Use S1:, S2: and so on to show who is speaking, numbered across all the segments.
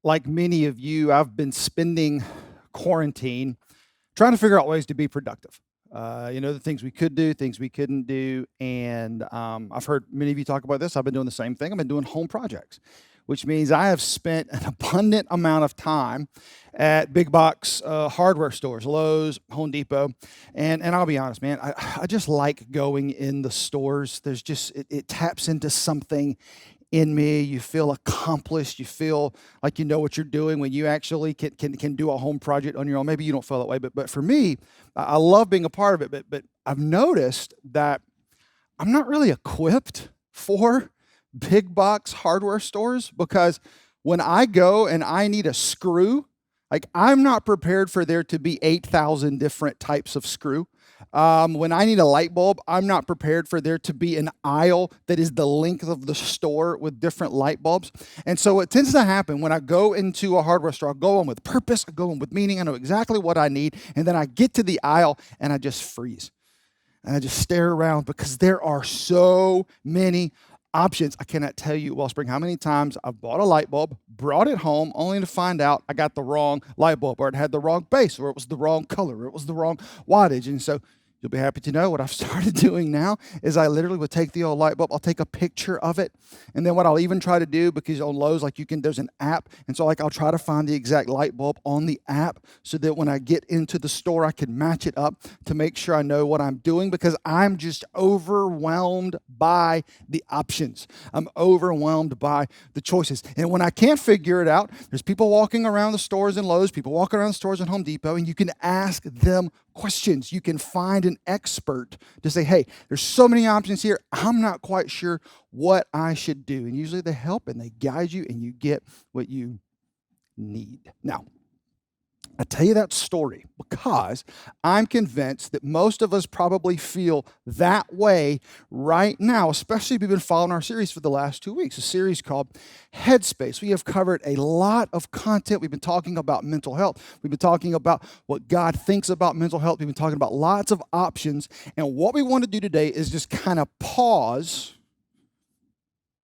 S1: Like many of you, I've been spending quarantine trying to figure out ways to be productive. The things we could do, things we couldn't do. And I've heard many of you talk about this. I've been doing the same thing. I've been doing home projects, which means I have spent an abundant amount of time at big box hardware stores, Lowe's, Home Depot. And I'll be honest, man, I just like going in the stores. There's just, it taps into something in me. You feel accomplished. You feel like you know what you're doing when you actually can do a home project on your own. Maybe you don't feel that way, but for me, I love being a part of it. But I've noticed that I'm not really equipped for big box hardware stores because when I go and I need a screw, like I'm not prepared for there to be 8,000 different types of screw. When I need a light bulb, I'm not prepared for there to be an aisle that is the length of the store with different light bulbs. And so what tends to happen when I go into a hardware store, I go in with purpose, I go in with meaning, I know exactly what I need, and then I get to the aisle and I just freeze. And I just stare around because there are so many options. I cannot tell you, Wellspring, how many times I've bought a light bulb, brought it home, only to find out I got the wrong light bulb, or it had the wrong base, or it was the wrong color, or it was the wrong wattage. And so you'll be happy to know what I've started doing now is I literally would take the old light bulb, I'll take a picture of it, and then what I'll even try to do, because on Lowe's, like there's an app, and so like I'll try to find the exact light bulb on the app so that when I get into the store, I can match it up to make sure I know what I'm doing, because I'm just overwhelmed by the options. I'm overwhelmed by the choices. And when I can't figure it out, there's people walking around the stores in Lowe's, people walking around the stores in Home Depot, and you can ask them questions. You can find an expert to say, hey, there's so many options here. I'm not quite sure what I should do. And usually they help and they guide you and you get what you need. Now, I tell you that story because I'm convinced that most of us probably feel that way right now, especially if you've been following our series for the last 2 weeks, a series called Headspace. We have covered a lot of content. We've been talking about mental health. We've been talking about what God thinks about mental health. We've been talking about lots of options. And what we want to do today is just kind of pause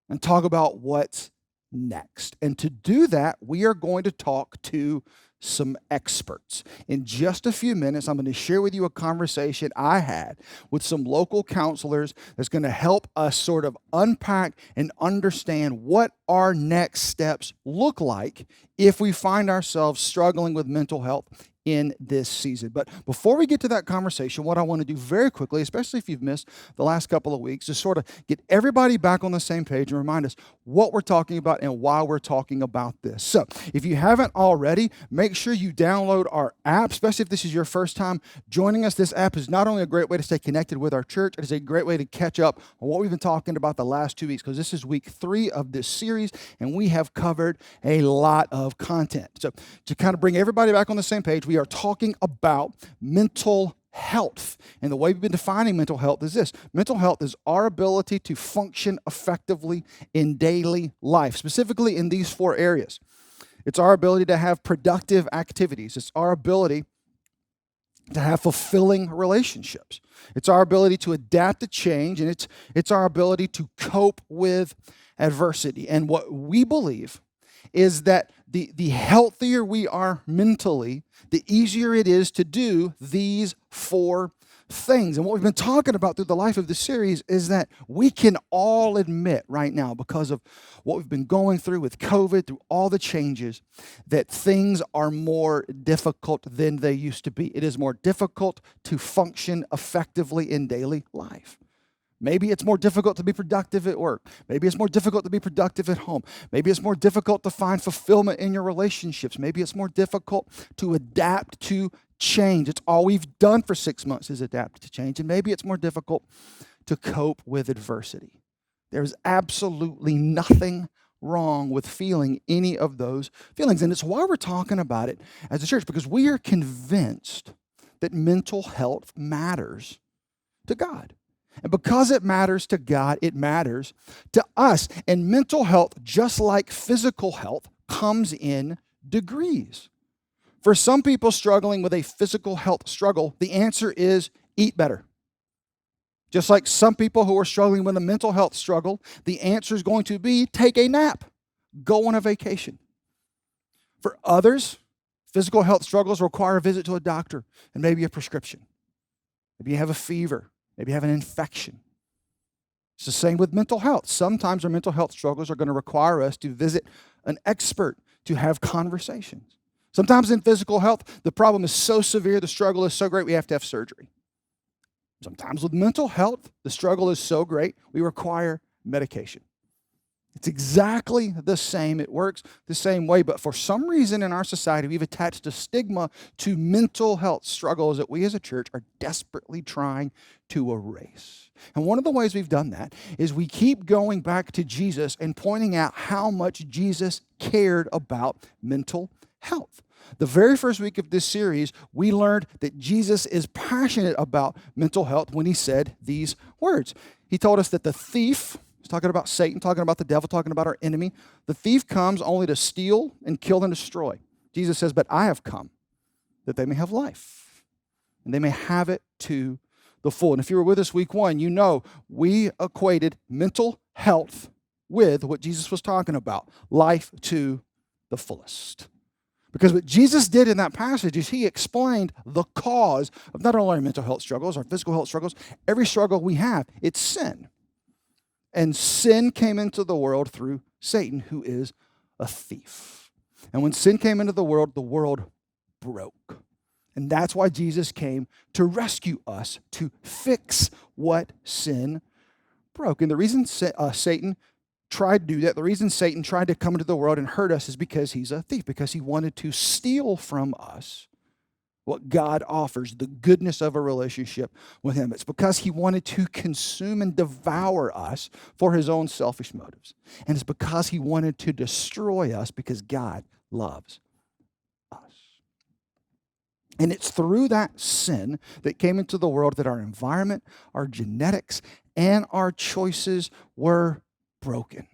S1: and talk about what's next. And to do that, we are going to talk to some experts. In just a few minutes, I'm going to share with you a conversation I had with some local counselors that's going to help us sort of unpack and understand what our next steps look like if we find ourselves struggling with mental health in this season. But before we get to that conversation, what I want to do very quickly, especially if you've missed the last couple of weeks, is sort of get everybody back on the same page and remind us what we're talking about and why we're talking about this. So if you haven't already, make sure you download our app, especially if this is your first time joining us. This app is not only a great way to stay connected with our church, it is a great way to catch up on what we've been talking about the last 2 weeks, because this is week 3 of this series, and we have covered a lot of content. So to kind of bring everybody back on the same page, we are talking about mental health. And the way we've been defining mental health is this. Mental health is our ability to function effectively in daily life, specifically in these 4 areas. It's our ability to have productive activities. It's our ability to have fulfilling relationships. It's our ability to adapt to change, and it's our ability to cope with adversity. And what we believe is that the healthier we are mentally, the easier it is to do these 4 things. And what we've been talking about through the life of this series is that we can all admit right now, because of what we've been going through with COVID, through all the changes, that things are more difficult than they used to be. It is more difficult to function effectively in daily life. Maybe it's more difficult to be productive at work. Maybe it's more difficult to be productive at home. Maybe it's more difficult to find fulfillment in your relationships. Maybe it's more difficult to adapt to change. It's all we've done for 6 months is adapt to change. And maybe it's more difficult to cope with adversity. There's absolutely nothing wrong with feeling any of those feelings. And it's why we're talking about it as a church, because we are convinced that mental health matters to God. And because it matters to God, it matters to us. And mental health, just like physical health, comes in degrees. For some people struggling with a physical health struggle, the answer is eat better. Just like some people who are struggling with a mental health struggle, the answer is going to be take a nap, go on a vacation. For others, physical health struggles require a visit to a doctor and maybe a prescription. Maybe you have a fever. Maybe you have an infection. It's the same with mental health. Sometimes our mental health struggles are going to require us to visit an expert to have conversations. Sometimes in physical health, the problem is so severe, the struggle is so great, we have to have surgery. Sometimes with mental health, the struggle is so great, we require medication. It's exactly the same. It works the same way, but for some reason in our society, we've attached a stigma to mental health struggles that we as a church are desperately trying to erase. And one of the ways we've done that is we keep going back to Jesus and pointing out how much Jesus cared about mental health. The very first week of this series, we learned that Jesus is passionate about mental health when he said these words. He told us that the thief, he's talking about Satan, talking about the devil, talking about our enemy, the thief comes only to steal and kill and destroy. Jesus says, but I have come that they may have life and they may have it to the full. And if you were with us week one, you know we equated mental health with what Jesus was talking about, life to the fullest. Because what Jesus did in that passage is he explained the cause of not only our mental health struggles, our physical health struggles, every struggle we have, it's sin. And sin came into the world through Satan, who is a thief. And when sin came into the world broke. And that's why Jesus came to rescue us, to fix what sin broke. And the reason Satan tried to do that, the reason Satan tried to come into the world and hurt us is because he's a thief, because he wanted to steal from us what God offers, the goodness of a relationship with him. It's because he wanted to consume and devour us for his own selfish motives. And it's because he wanted to destroy us because God loves us. And it's through that sin that came into the world that our environment, our genetics, and our choices were broken.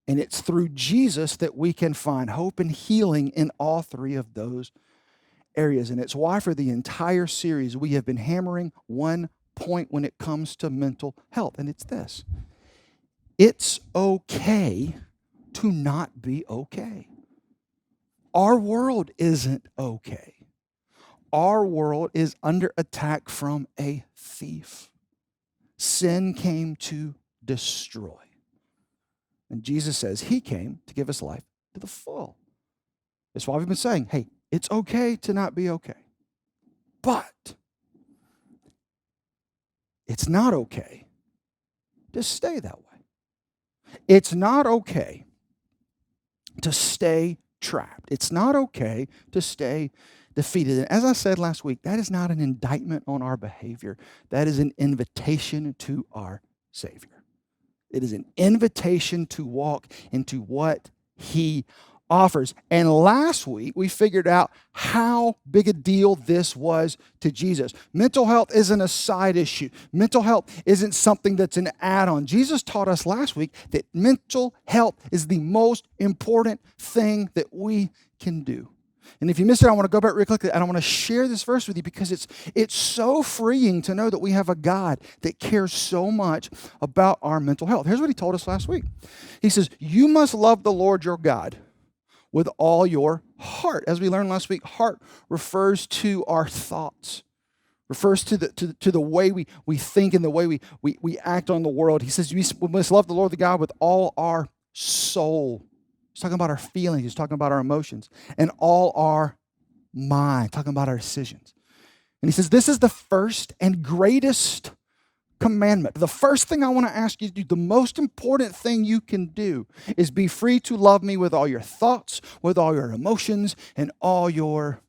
S1: And it's through Jesus that we can find hope and healing in all three of those areas. And it's why for the entire series we have been hammering one point when it comes to mental health, and it's this: it's okay to not be okay. Our world isn't okay. Our world is under attack from a thief. Sin came to destroy. And Jesus says he came to give us life to the full. That's why we've been saying, hey, it's okay to not be okay. But it's not okay to stay that way. It's not okay to stay trapped. It's not okay to stay defeated. And as I said last week, that is not an indictment on our behavior. That is an invitation to our Savior. It is an invitation to walk into what he offers. And last week, we figured out how big a deal this was to Jesus. Mental health isn't a side issue. Mental health isn't something that's an add-on. Jesus taught us last week that mental health is the most important thing that we can do. And if you missed it, I want to go back real quickly, and I want to share this verse with you because it's so freeing to know that we have a God that cares so much about our mental health. Here's what he told us last week. He says, you must love the Lord your God with all your heart. As we learned last week, heart refers to our thoughts, refers to the way we think and the way we act on the world. He says, we must love the Lord the God with all our soul. He's talking about our feelings. He's talking about our emotions. And all our mind, talking about our decisions. And he says, this is the first and greatest commandment. The first thing I want to ask you to do, the most important thing you can do, is be free to love me with all your thoughts, with all your emotions, and all your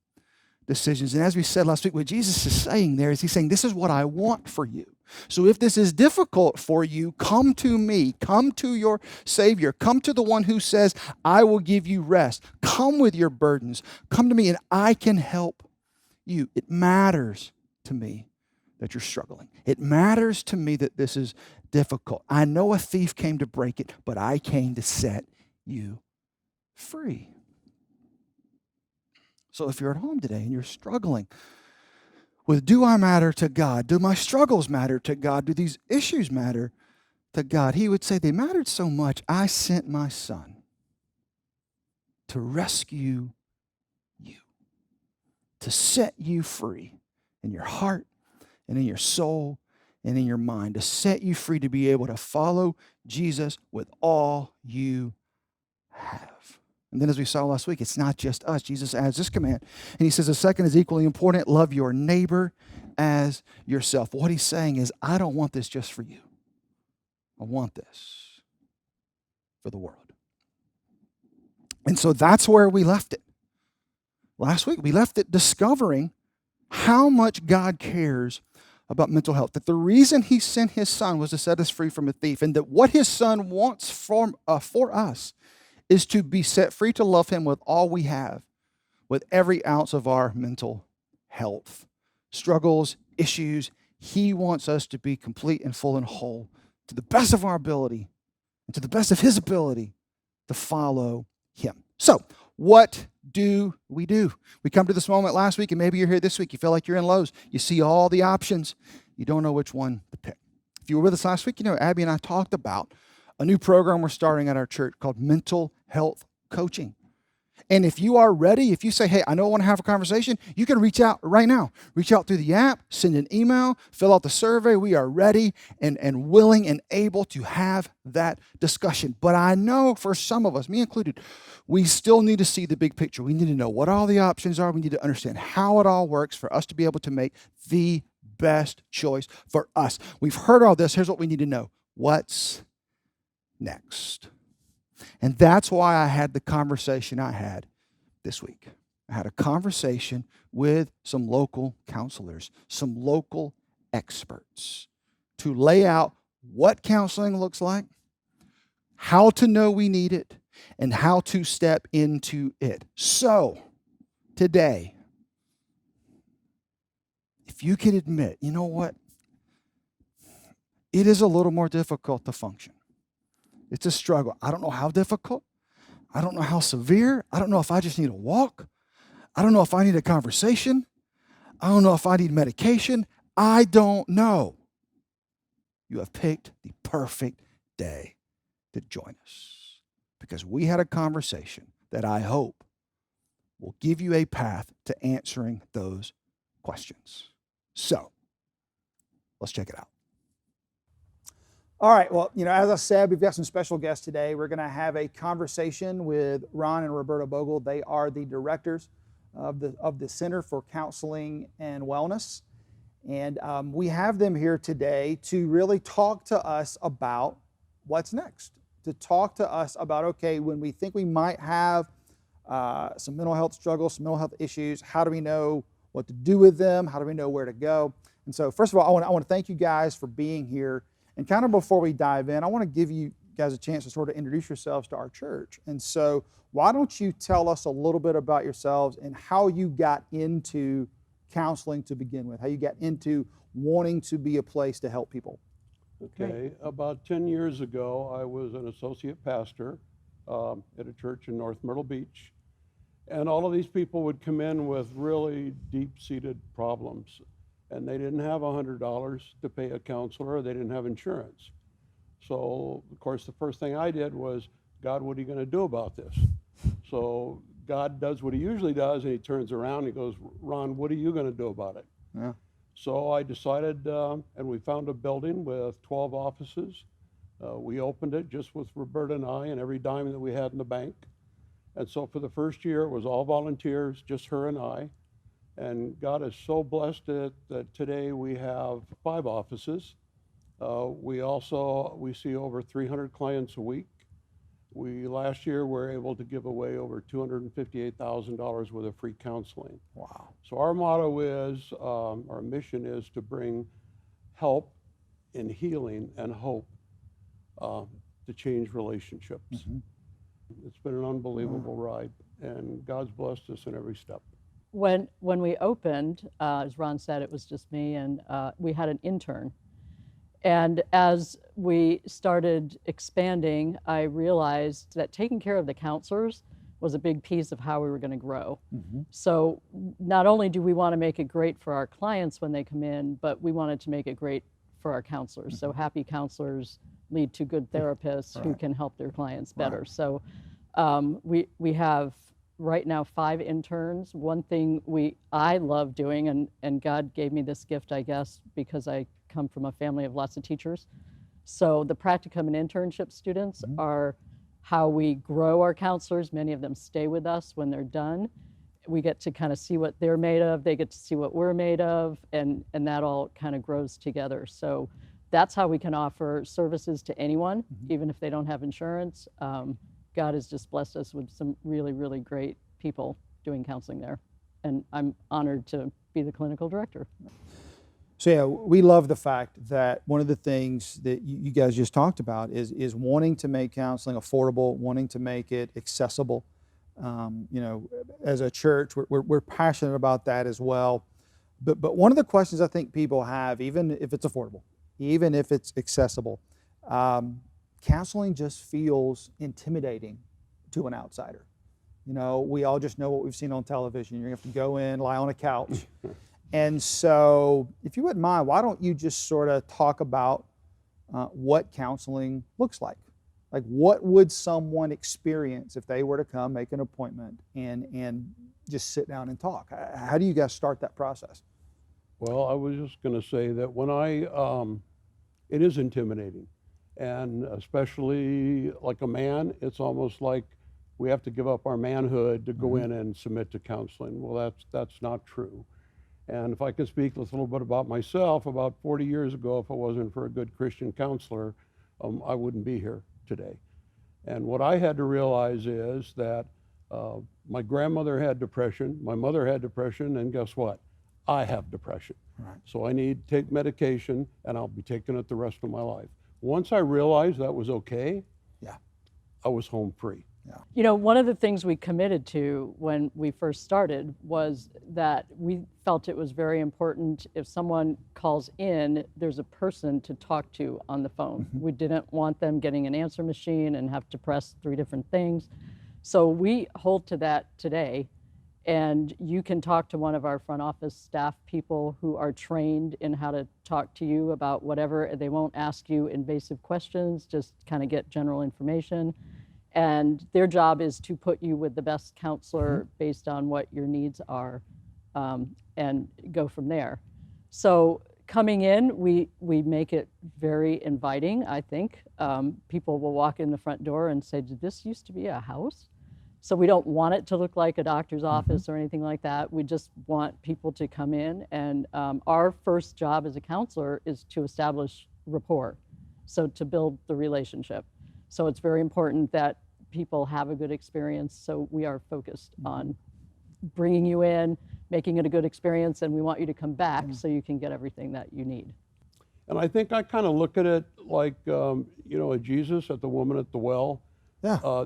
S1: decisions. And as we said last week, what Jesus is saying there is he's saying, this is what I want for you. So if this is difficult for you, come to me, come to your Savior, come to the one who says, I will give you rest. Come with your burdens. Come to me and I can help you. It matters to me that you're struggling. It matters to me that this is difficult. I know a thief came to break it, but I came to set you free. So if you're at home today and you're struggling with, do I matter to God? Do my struggles matter to God? Do these issues matter to God? He would say, they mattered so much, I sent my son to to rescue you, to set you free in your heart and in your soul and in your mind, to set you free to be able to follow Jesus with all you have. And then as we saw last week, it's not just us. Jesus adds this command. And he says the second is equally important. Love your neighbor as yourself. What he's saying is, I don't want this just for you. I want this for the world. And so that's where we left it. Last week, we left it discovering how much God cares about mental health. That the reason he sent his son was to set us free from a thief. And that what his son wants for us is to be set free to love him with all we have, with every ounce of our mental health. Struggles, issues, he wants us to be complete and full and whole to the best of our ability and to the best of his ability to follow him. So, what do? We come to this moment last week, and maybe you're here this week. You feel like you're in Lowe's. You see all the options. You don't know which one to pick. If you were with us last week, you know Abby and I talked about a new program we're starting at our church called Mental Health Coaching. And if you are ready, if you say, hey, I know I want to have a conversation, you can reach out right now. Reach out through the app, send an email, fill out the survey. We are ready and willing and able to have that discussion. But I know for some of us, me included, we still need to see the big picture. We need to know what all the options are. We need to understand how it all works for us to be able to make the best choice for us. We've heard all this. Here's what we need to know. What's next? And that's why I had the conversation I had this week. I had a conversation with some local counselors, some local experts to lay out what counseling looks like, how to know we need it, and how to step into it. So, today, if you can admit, you know what? It is a little more difficult to function. It's a struggle. I don't know how difficult. I don't know how severe. I don't know if I just need a walk. I don't know if I need a conversation. I don't know if I need medication. I don't know. You have picked the perfect day to join us because we had a conversation that I hope will give you a path to answering those questions. So, let's check it out. All right, well, as I said, we've got some special guests today. We're going to have a conversation with Ron and Roberto Bogle. They are the directors of the Center for Counseling and Wellness. And we have them here today to really talk to us about what's next, to talk to us about, okay, when we think we might have some mental health struggles, some mental health issues, how do we know what to do with them? How do we know where to go? And so, first of all, I want to thank you guys for being here. And kind of before we dive in, I want to give you guys a chance to sort of introduce yourselves to our church. And so why don't you tell us a little bit about yourselves and how you got into counseling to begin with, how you got into wanting to be a place to help people?
S2: Okay, about 10 years ago, I was an associate pastor at a church in North Myrtle Beach. And all of these people would come in with really deep-seated problems. And they didn't have $100 to pay a counselor. They didn't have insurance. So, of course, the first thing I did was, God, what are you going to do about this? So God does what he usually does, and he turns around and he goes, Ron, what are you going to do about it?
S1: Yeah.
S2: So I decided, and we found a building with 12 offices. We opened it just with Roberta and I and every dime that we had in the bank. And so for the first year, it was all volunteers, just her and I. And God has so blessed it that today we have 5 offices. We see over 300 clients a week. Last year were able to give away over $258,000 worth of free counseling.
S1: Wow.
S2: So our motto is, our mission is to bring help in healing and hope to change relationships. Mm-hmm. It's been an unbelievable ride, and God's blessed us in every step.
S3: When we opened, as Ron said, it was just me, and we had an intern. And as we started expanding, I realized that taking care of the counselors was a big piece of how we were going to grow. Mm-hmm. So not only do we want to make it great for our clients when they come in, but we wanted to make it great for our counselors. Mm-hmm. So happy counselors lead to good therapists who can help their clients better. Right. So We have right now 5 interns. One thing I love doing, and God gave me this gift, I guess, because I come from a family of lots of teachers. So the practicum and internship students are how we grow our counselors. Many of them stay with us when they're done. We get to kind of see what they're made of. They get to see what we're made of, and that all kind of grows together. So that's how we can offer services to anyone, even if they don't have insurance. God has just blessed us with some really, really great people doing counseling there. And I'm honored to be the clinical director.
S1: So yeah, we love the fact that one of the things that you guys just talked about is wanting to make counseling affordable, wanting to make it accessible. As a church, we're passionate about that as well. But one of the questions I think people have, even if it's affordable, even if it's accessible, counseling just feels intimidating to an outsider. We all just know what we've seen on television. You're going to have to go in, lie on a couch. And so, if you wouldn't mind, why don't you just sort of talk about what counseling looks like? Like, what would someone experience if they were to come, make an appointment, and just sit down and talk? How do you guys start that process?
S2: Well, I was just going to say that it is intimidating. And especially like a man, it's almost like we have to give up our manhood to go in and submit to counseling. Well, that's not true. And if I could speak a little bit about myself, about 40 years ago, if it wasn't for a good Christian counselor, I wouldn't be here today. And what I had to realize is that my grandmother had depression, my mother had depression, and guess what? I have depression.
S1: Right.
S2: So I need to take medication, and I'll be taking it the rest of my life. Once I realized that was okay, I was home free.
S3: One of the things we committed to when we first started was that we felt it was very important if someone calls in, there's a person to talk to on the phone. We didn't want them getting an answer machine and have to press 3 different things. So we hold to that today. And you can talk to one of our front office staff people who are trained in how to talk to you about whatever. They won't ask you invasive questions, just kind of get general information. And their job is to put you with the best counselor based on what your needs are, and go from there. So coming in, we make it very inviting, I think. People will walk in the front door and say, did this used to be a house? So we don't want it to look like a doctor's office or anything like that. We just want people to come in, and our first job as a counselor is to establish rapport, so to build the relationship. So it's very important that people have a good experience, so we are focused on bringing you in, making it a good experience, and we want you to come back so you can get everything that you need.
S2: And I think I kind of look at it like, at Jesus, at the woman at the well.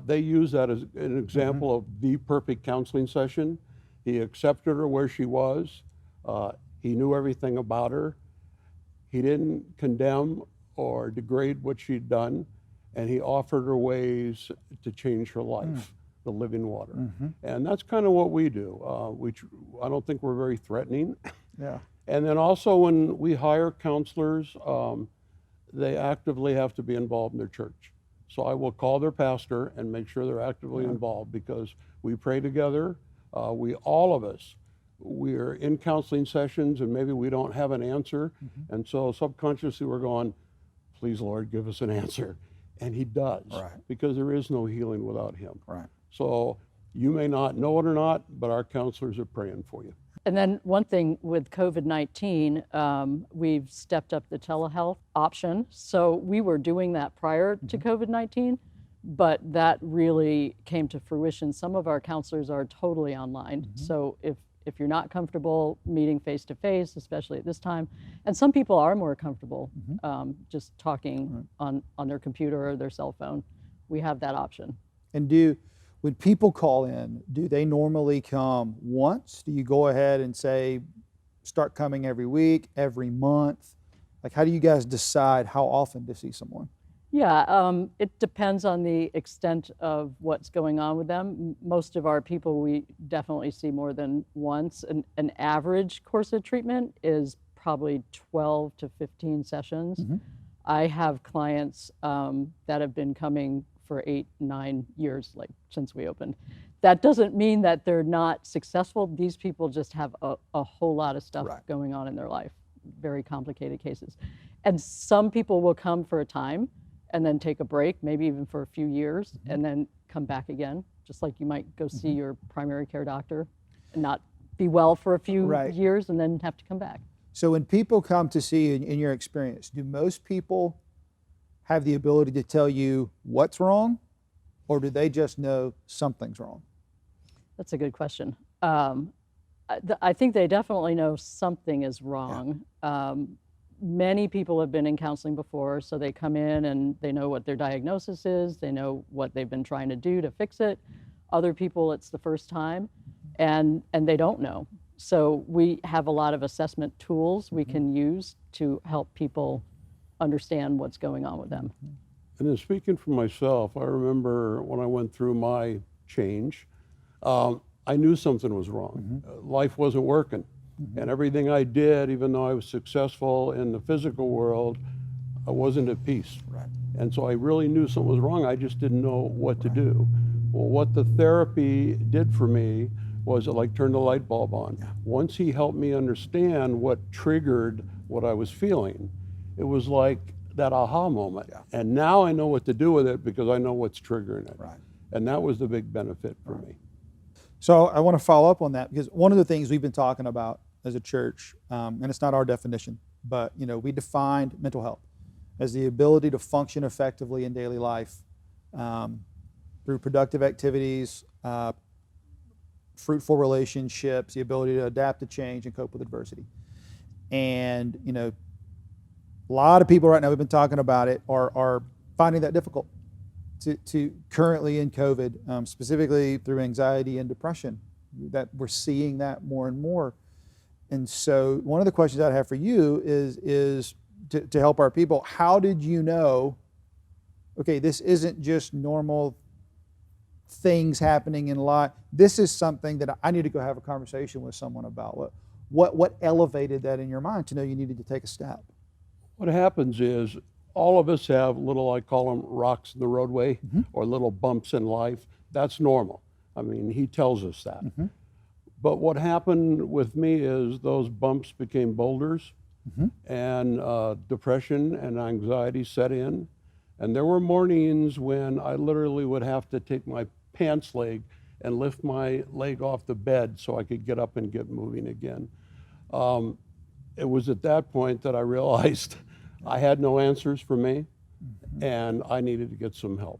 S2: They use that as an example of the perfect counseling session. He accepted her where she was. He knew everything about her. He didn't condemn or degrade what she'd done, and he offered her ways to change her life, the living water. And that's kind of what we do. I don't think we're very threatening. And then also when we hire counselors, they actively have to be involved in their church. So I will call their pastor and make sure they're actively involved, because we pray together. All of us, we're in counseling sessions and maybe we don't have an answer. And so subconsciously we're going, please, Lord, give us an answer. And he does, because there is no healing without him. So you may not know it or not, but our counselors are praying for you.
S3: And then one thing with COVID-19, we've stepped up the telehealth option. So we were doing that prior to COVID-19, but that really came to fruition. Some of our counselors are totally online. So if you're not comfortable meeting face-to-face, especially at this time, and some people are more comfortable just talking on their computer or their cell phone, we have that option.
S1: And when people call in, do they normally come once? Do you go ahead and say, start coming every week, every month? Like, how do you guys decide how often to see someone?
S3: Yeah, it depends on the extent of what's going on with them. Most of our people we definitely see more than once. An average course of treatment is probably 12 to 15 sessions. I have clients that have been coming for 8, 9 years, like since we opened. That doesn't mean that they're not successful. These people just have a whole lot of stuff
S1: Right.
S3: going on in their life, very complicated cases. And some people will come for a time and then take a break, maybe even for a few years, and then come back again, just like you might go see your primary care doctor and not be well for a few
S1: Right.
S3: years and then have to come back.
S1: So when people come to see you, in your experience, do most people have the ability to tell you what's wrong, or do they just know something's wrong?
S3: That's a good question. I think they definitely know something is wrong. Many people have been in counseling before, so they come in and they know what their diagnosis is, they know what they've been trying to do to fix it. Other people, it's the first time, and they don't know. So we have a lot of assessment tools we can use to help people understand what's going on with them.
S2: And then speaking for myself, I remember when I went through my change, I knew something was wrong. Life wasn't working. And everything I did, even though I was successful in the physical world, I wasn't at peace.
S1: Right.
S2: And so I really knew something was wrong. I just didn't know what to do. Well, what the therapy did for me was it like turned the light bulb on. Once he helped me understand what triggered what I was feeling, it was like that aha moment. And now I know what to do with it because I know what's triggering it.
S1: Right.
S2: And that was the big benefit for me.
S1: So I want to follow up on that, because one of the things we've been talking about as a church, and it's not our definition, but we defined mental health as the ability to function effectively in daily life through productive activities, fruitful relationships, the ability to adapt to change and cope with adversity. And a lot of people right now, we've been talking about it, are finding that difficult to currently in COVID, specifically through anxiety and depression, that we're seeing that more and more. And so one of the questions I'd have for you is to help our people, how did you know, okay, this isn't just normal things happening in life, this is something that I need to go have a conversation with someone about? What elevated that in your mind to know you needed to take a step?
S2: What happens is all of us have little, I call them rocks in the roadway, or little bumps in life. That's normal. I mean, he tells us that. But what happened with me is those bumps became boulders, and depression and anxiety set in. And there were mornings when I literally would have to take my pants leg and lift my leg off the bed so I could get up and get moving again. It was at that point that I realized I had no answers for me, and I needed to get some help.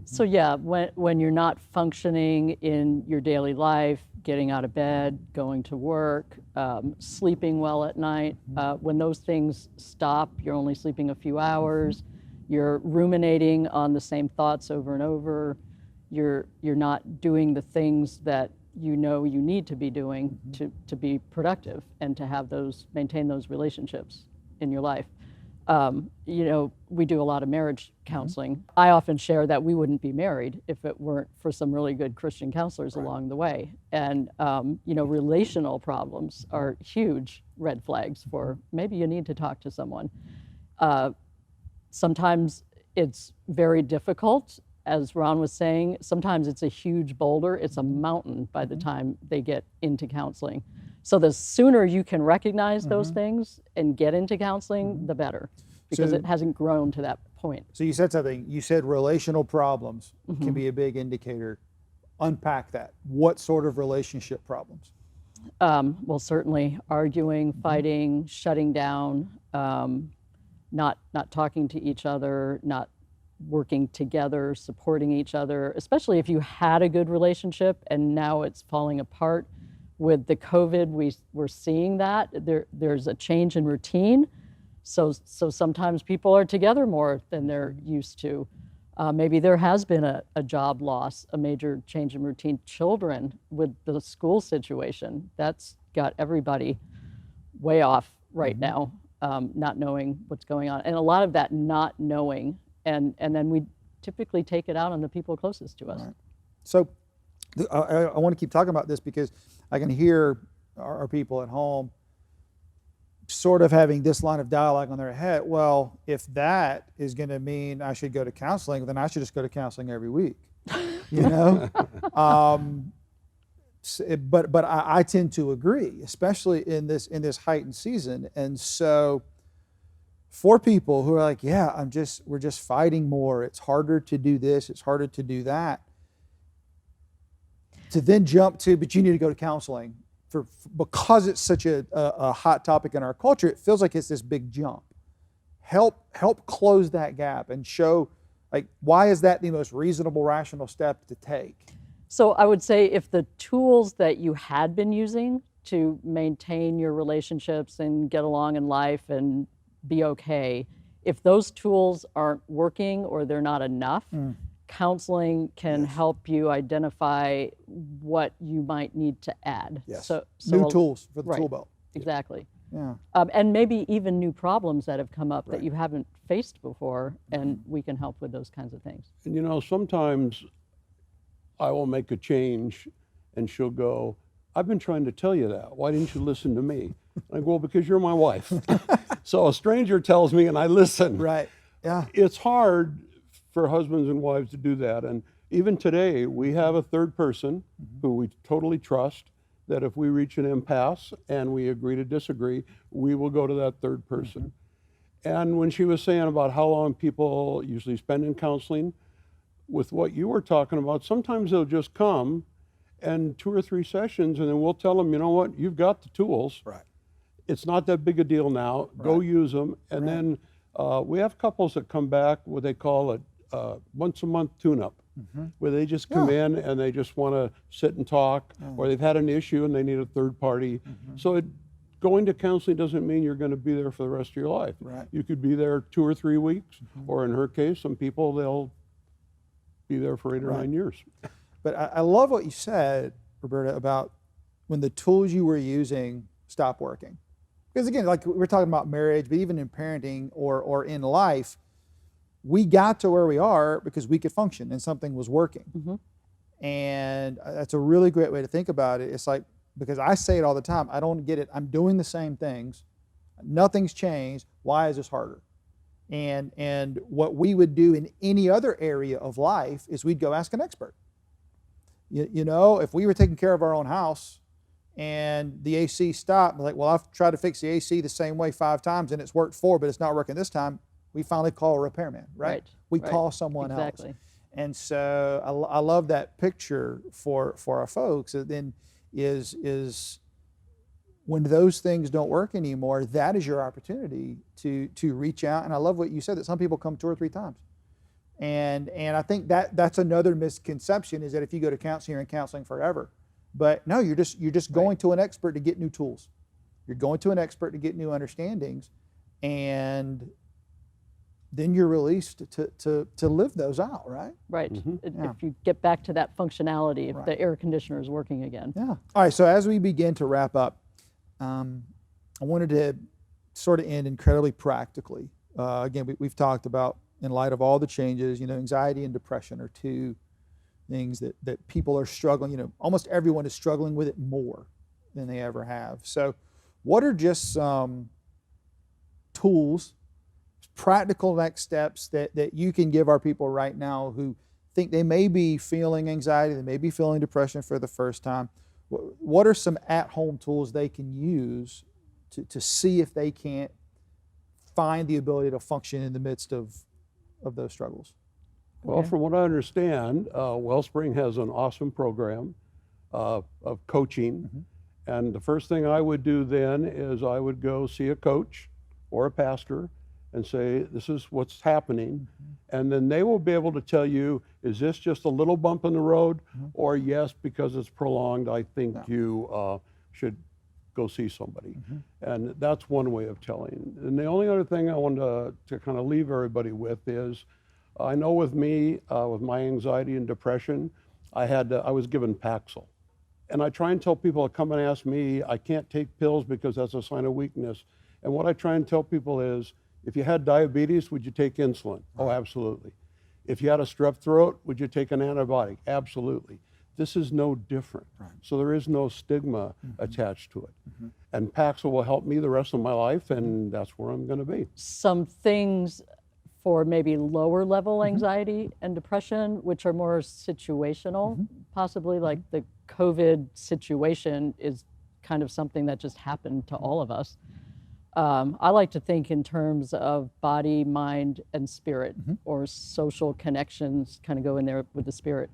S3: So yeah, when you're not functioning in your daily life, getting out of bed, going to work, sleeping well at night, when those things stop, you're only sleeping a few hours, you're ruminating on the same thoughts over and over, you're not doing the things that you know you need to be doing to be productive and to have maintain those relationships in your life. We do a lot of marriage counseling. I often share that we wouldn't be married if it weren't for some really good Christian counselors along the way. And, relational problems are huge red flags for maybe you need to talk to someone. Sometimes it's very difficult. As Ron was saying, sometimes it's a huge boulder. It's a mountain by the time they get into counseling. So the sooner you can recognize those things and get into counseling, the better, because it hasn't grown to that point.
S1: So you said something, you said relational problems can be a big indicator. Unpack that. What sort of relationship problems?
S3: Well, certainly arguing, fighting, shutting down, not talking to each other, not working together, supporting each other, especially if you had a good relationship and now it's falling apart. With the COVID, we're seeing that. There's a change in routine. So sometimes people are together more than they're used to. Maybe there has been a job loss, a major change in routine. Children with the school situation, that's got everybody way off right now, not knowing what's going on. And a lot of that not knowing, and then we typically take it out on the people closest to us.
S1: Right. So I want to keep talking about this because I can hear our people at home sort of having this line of dialogue on their head. Well, if that is going to mean I should go to counseling, then I should just go to counseling every week. You know, but I tend to agree, especially in this heightened season. And so, for people who are like, yeah, we're just fighting more. It's harder to do this. It's harder to do that. To then jump to, but you need to go to counseling because it's such a hot topic in our culture. It feels like it's this big jump. Help close that gap and show, like, why is that the most reasonable, rational step to take?
S3: So I would say if the tools that you had been using to maintain your relationships and get along in life and be okay, if those tools aren't working or they're not enough, counseling can help you identify what you might need to add.
S1: Yes.
S3: So
S1: new tools for the
S3: right,
S1: tool belt.
S3: Exactly.
S1: Yeah.
S3: And maybe even new problems that have come up that you haven't faced before, and we can help with those kinds of things.
S2: And you know, sometimes I will make a change and she'll go, I've been trying to tell you that. Why didn't you listen to me? I go, well, because you're my wife. So a stranger tells me and I listen.
S1: Right. Yeah.
S2: It's hard for husbands and wives to do that. And even today, we have a third person who we totally trust, that if we reach an impasse and we agree to disagree, we will go to that third person. And when she was saying about how long people usually spend in counseling, with what you were talking about, sometimes they'll just come and 2 or 3 sessions, and then we'll tell them, you know what, you've got the tools.
S1: Right.
S2: It's not that big a deal now. Go use them. And then we have couples that come back, what they call it once a month tune-up, where they just come in and they just want to sit and talk, or they've had an issue and they need a third party. So going to counseling doesn't mean you're going to be there for the rest of your life.
S1: Right.
S2: You could be there 2 or 3 weeks, or in her case, some people, they'll be there for 8 or 9 years.
S1: But I love what you said, Roberta, about when the tools you were using stopped working. Because again, like we're talking about marriage, but even in parenting or in life, we got to where we are because we could function and something was working. And that's a really great way to think about it. It's like, because I say it all the time, I don't get it. I'm doing the same things. Nothing's changed. Why is this harder? And what we would do in any other area of life is we'd go ask an expert. You know, if we were taking care of our own house and the AC stopped, like, well, I've tried to fix the AC the same way 5 times and it's worked 4, but it's not working this time. We finally call a repairman, right? We call someone else. And so I love that picture for our folks. Then is when those things don't work anymore, that is your opportunity to reach out. And I love what you said, that some people come 2 or 3 times. And I think that's another misconception, is that if you go to counseling, you're in counseling forever. But no, you're just going to an expert to get new tools. You're going to an expert to get new understandings, and then you're released to live those out, right?
S3: Right. If you get back to that functionality, if the air conditioner is working again.
S1: Yeah. All right, so as we begin to wrap up, I wanted to sort of end incredibly practically. Again, we've talked about, in light of all the changes, you know, anxiety and depression are 2 things that people are struggling, you know, almost everyone is struggling with it more than they ever have. So what are just some tools, practical next steps that you can give our people right now who think they may be feeling anxiety, they may be feeling depression for the first time? What are some at-home tools they can use to see if they can't find the ability to function in the midst of those struggles?
S2: Well, from what I understand, Wellspring has an awesome program of coaching. And the first thing I would do then is I would go see a coach or a pastor and say, this is what's happening. And then they will be able to tell you, is this just a little bump in the road? Or yes, because it's prolonged, I think you should go see somebody. And that's one way of telling. And the only other thing I wanted to kind of leave everybody with is, I know with me, with my anxiety and depression, I was given Paxil. And I try and tell people that come and ask me, I can't take pills because that's a sign of weakness. And what I try and tell people is, if you had diabetes, would you take insulin? Oh, absolutely. If you had a strep throat, would you take an antibiotic? Absolutely. this is no different.
S1: Right.
S2: So there is no stigma
S1: Mm-hmm.
S2: attached to it.
S1: Mm-hmm.
S2: And Paxil will help me the rest of my life, and that's where I'm going to be.
S3: Some things for maybe lower level
S1: Mm-hmm.
S3: anxiety and depression, which are more situational,
S1: Mm-hmm.
S3: possibly like the COVID situation is kind of something that just happened to all of us. I like to think in terms of body, mind, and spirit,
S1: Mm-hmm.
S3: or social connections kind of go in there with the spirit.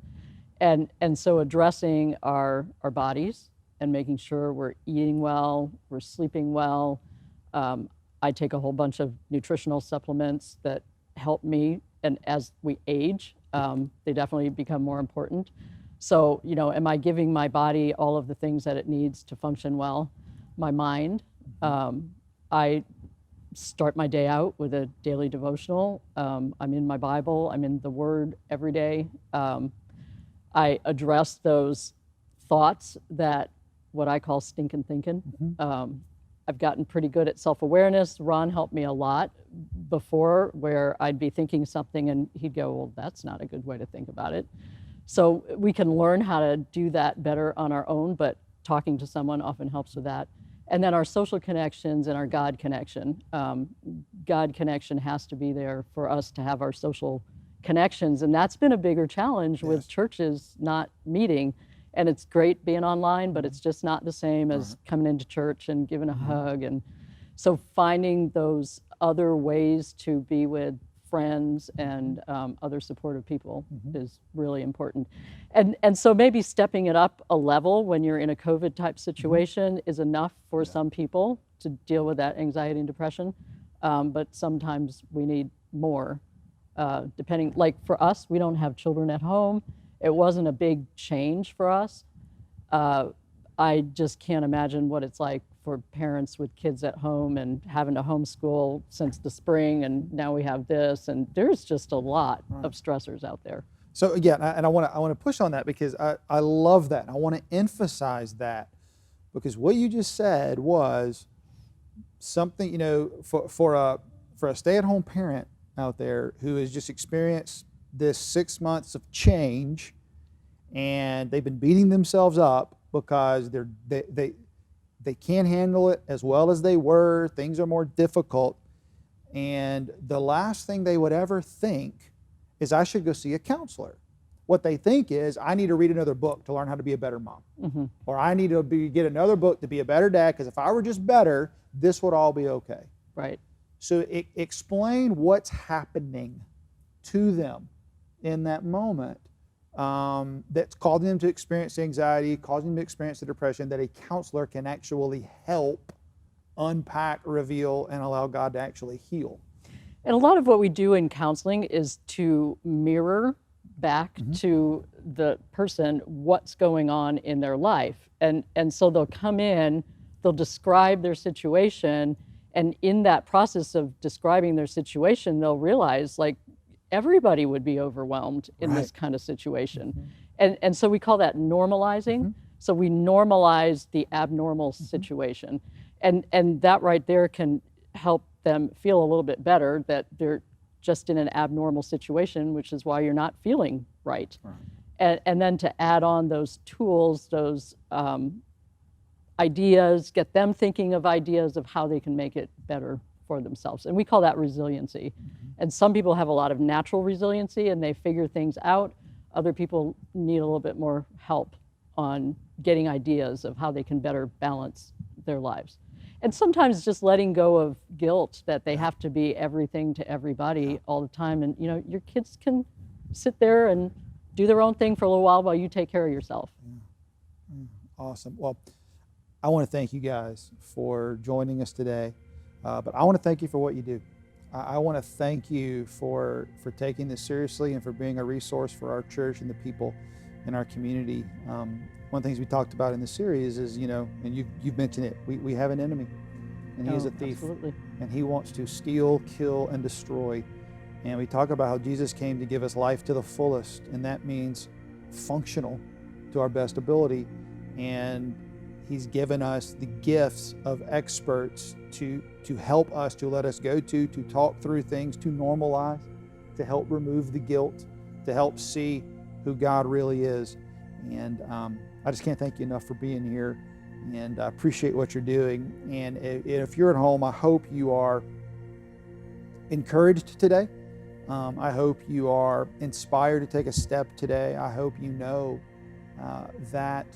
S3: And so addressing our bodies and making sure we're eating well, we're sleeping well. I take a whole bunch of nutritional supplements that help me, and as we age, they definitely become more important. So, am I giving my body all of the things that it needs to function well? My mind, I start my day out with a daily devotional. I'm in my Bible, I'm in the Word every day. I address those thoughts that what I call stinking thinking. I've gotten pretty good at self-awareness. Ron helped me a lot before, where I'd be thinking something and he'd go, well, that's not a good way to think about it. So we can learn how to do that better on our own, but talking to someone often helps with that. And then our social connections and our God connection. God connection has to be there for us to have our social connections. And that's been a bigger challenge with churches not meeting. And it's great being online, but it's just not the same as coming into church and giving a hug. And so finding those other ways to be with friends and other supportive people is really important. And so maybe stepping it up a level when you're in a COVID type situation is enough for some people to deal with that anxiety and depression. But sometimes we need more, depending, like for us, we don't have children at home. It wasn't a big change for us. I just can't imagine what it's like for parents with kids at home and having to homeschool since the spring, and now we have this, and there's just a lot of stressors out there.
S1: So again, I want to push on that because I love that. I want to emphasize that because what you just said was something, for a stay-at-home parent out there who has just experienced this 6 months of change, and they've been beating themselves up because they can't handle it as well as they were. Things are more difficult, and the last thing they would ever think is I should go see a counselor. What they think is I need to read another book to learn how to be a better mom, or I need to get another book to be a better dad, because if I were just better, this would all be okay.
S3: Right.
S1: So explain what's happening to them in that moment that's causing them to experience anxiety, causing them to experience the depression, that a counselor can actually help unpack, reveal, and allow God to actually heal.
S3: And a lot of what we do in counseling is to mirror back to the person what's going on in their life. And so they'll come in, they'll describe their situation, and in that process of describing their situation, they'll realize, like, everybody would be overwhelmed in this kind of situation. And so we call that normalizing. So we normalize the abnormal situation. And that right there can help them feel a little bit better that they're just in an abnormal situation, which is why you're not feeling right. And then to add on those tools, those ideas, get them thinking of ideas of how they can make it better for themselves. And we call that resiliency. And some people have a lot of natural resiliency and they figure things out. Other people need a little bit more help on getting ideas of how they can better balance their lives. And sometimes just letting go of guilt that they have to be everything to everybody all the time. And your kids can sit there and do their own thing for a little while you take care of yourself.
S1: Awesome. Well, I want to thank you guys for joining us today. But I want to thank you for what you do. I want to thank you for taking this seriously and for being a resource for our church and the people in our community. One of the things we talked about in this series is, and you've mentioned it, we have an enemy, and he is a thief.
S3: Absolutely.
S1: And he wants to steal, kill, and destroy. And we talk about how Jesus came to give us life to the fullest, and that means functional to our best ability. And he's given us the gifts of experts to help us, to let us go to talk through things, to normalize, to help remove the guilt, to help see who God really is. And I just can't thank you enough for being here, and I appreciate what you're doing. And if you're at home, I hope you are encouraged today. I hope you are inspired to take a step today. I hope you know that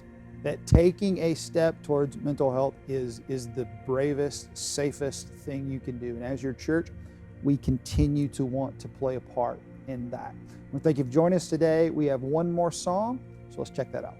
S1: taking a step towards mental health is the bravest, safest thing you can do. And as your church, we continue to want to play a part in that. I want to thank you for joining us today. We have one more song, so let's check that out.